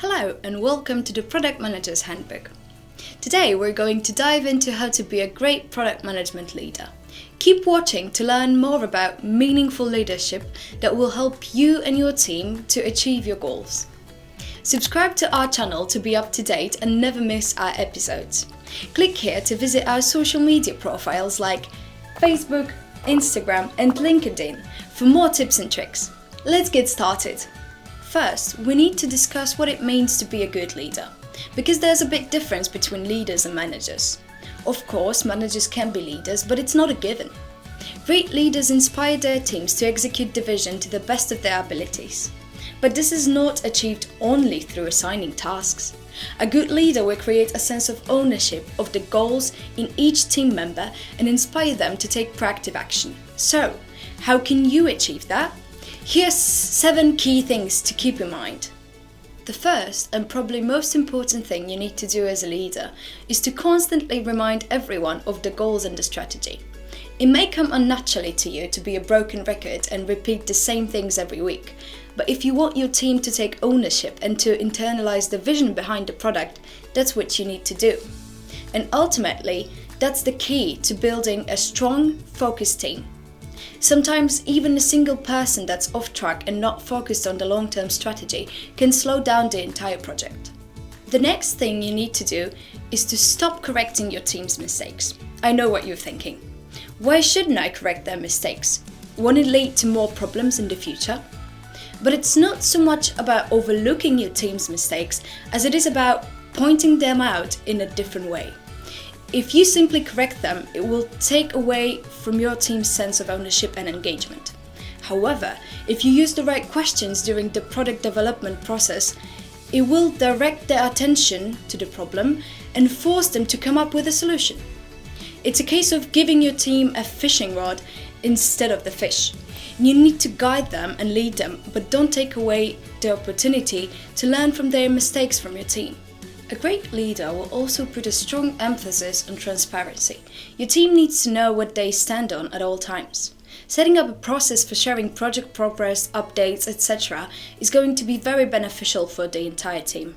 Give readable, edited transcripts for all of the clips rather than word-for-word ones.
Hello and welcome to the Product Manager's Handbook. Today we're going to dive into how to be a great product management leader. Keep watching to learn more about meaningful leadership that will help you and your team to achieve your goals. Subscribe to our channel to be up to date and never miss our episodes. Click here to visit our social media profiles like Facebook, Instagram and LinkedIn for more tips and tricks. Let's get started. First, we need to discuss what it means to be a good leader, because there's a big difference between leaders and managers. Of course, managers can be leaders, but it's not a given. Great leaders inspire their teams to execute the vision to the best of their abilities. But this is not achieved only through assigning tasks. A good leader will create a sense of ownership of the goals in each team member and inspire them to take proactive action. So, how can you achieve that? Here's 7 key things to keep in mind. The first and probably most important thing you need to do as a leader is to constantly remind everyone of the goals and the strategy. It may come unnaturally to you to be a broken record and repeat the same things every week, but if you want your team to take ownership and to internalize the vision behind the product, that's what you need to do. And ultimately, that's the key to building a strong, focused team. Sometimes even a single person that's off track and not focused on the long-term strategy can slow down the entire project. The next thing you need to do is to stop correcting your team's mistakes. I know what you're thinking. Why shouldn't I correct their mistakes? Won't it lead to more problems in the future? But it's not so much about overlooking your team's mistakes as it is about pointing them out in a different way. If you simply correct them, it will take away from your team's sense of ownership and engagement. However, if you use the right questions during the product development process, it will direct their attention to the problem and force them to come up with a solution. It's a case of giving your team a fishing rod instead of the fish. You need to guide them and lead them, but don't take away the opportunity to learn from their mistakes from your team. A great leader will also put a strong emphasis on transparency. Your team needs to know what they stand on at all times. Setting up a process for sharing project progress, updates, etc. is going to be very beneficial for the entire team.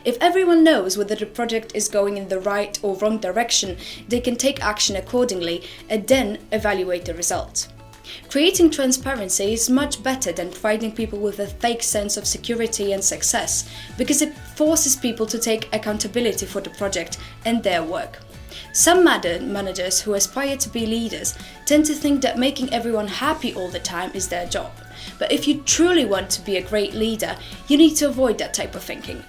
If everyone knows whether the project is going in the right or wrong direction, they can take action accordingly and then evaluate the results. Creating transparency is much better than providing people with a fake sense of security and success, because it forces people to take accountability for the project and their work. Some managers who aspire to be leaders tend to think that making everyone happy all the time is their job. But if you truly want to be a great leader, you need to avoid that type of thinking.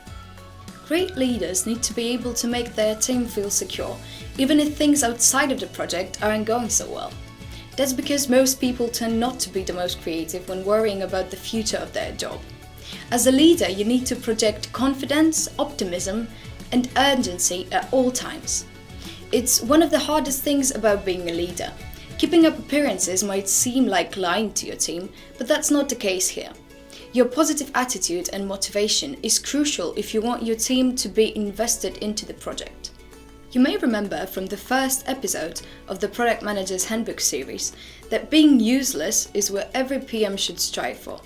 Great leaders need to be able to make their team feel secure, even if things outside of the project aren't going so well. That's because most people tend not to be the most creative when worrying about the future of their job. As a leader, you need to project confidence, optimism, and urgency at all times. It's one of the hardest things about being a leader. Keeping up appearances might seem like lying to your team, but that's not the case here. Your positive attitude and motivation is crucial if you want your team to be invested into the project. You may remember from the first episode of the Product Manager's Handbook series that being useless is what every PM should strive for.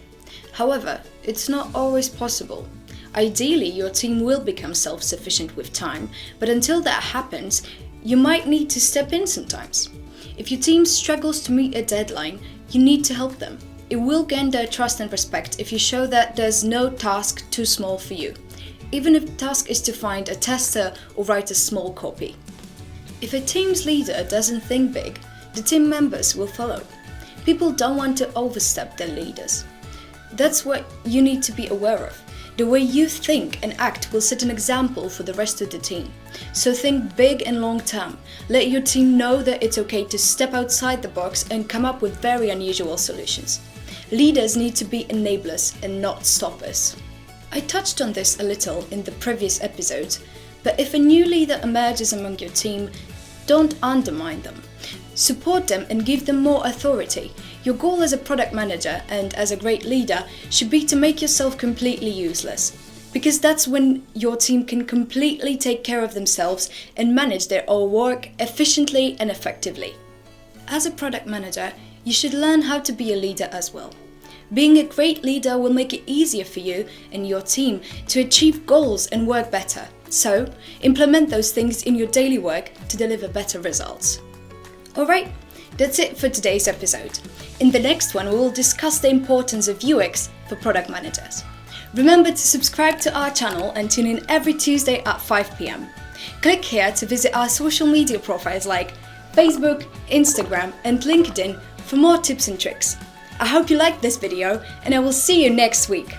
However, it's not always possible. Ideally, your team will become self-sufficient with time, but until that happens, you might need to step in sometimes. If your team struggles to meet a deadline, you need to help them. It will gain their trust and respect if you show that there's no task too small for you, even if the task is to find a tester or write a small copy. If a team's leader doesn't think big, the team members will follow. People don't want to overstep their leaders. That's what you need to be aware of. The way you think and act will set an example for the rest of the team. So think big and long term. Let your team know that it's okay to step outside the box and come up with very unusual solutions. Leaders need to be enablers and not stoppers. I touched on this a little in the previous episodes, but if a new leader emerges among your team, don't undermine them. Support them and give them more authority. Your goal as a product manager and as a great leader should be to make yourself completely useless, because that's when your team can completely take care of themselves and manage their own work efficiently and effectively. As a product manager, you should learn how to be a leader as well. Being a great leader will make it easier for you and your team to achieve goals and work better. So, implement those things in your daily work to deliver better results. Alright, that's it for today's episode. In the next one, we will discuss the importance of UX for product managers. Remember to subscribe to our channel and tune in every Tuesday at 5 p.m. Click here to visit our social media profiles like Facebook, Instagram and LinkedIn for more tips and tricks. I hope you liked this video and I will see you next week.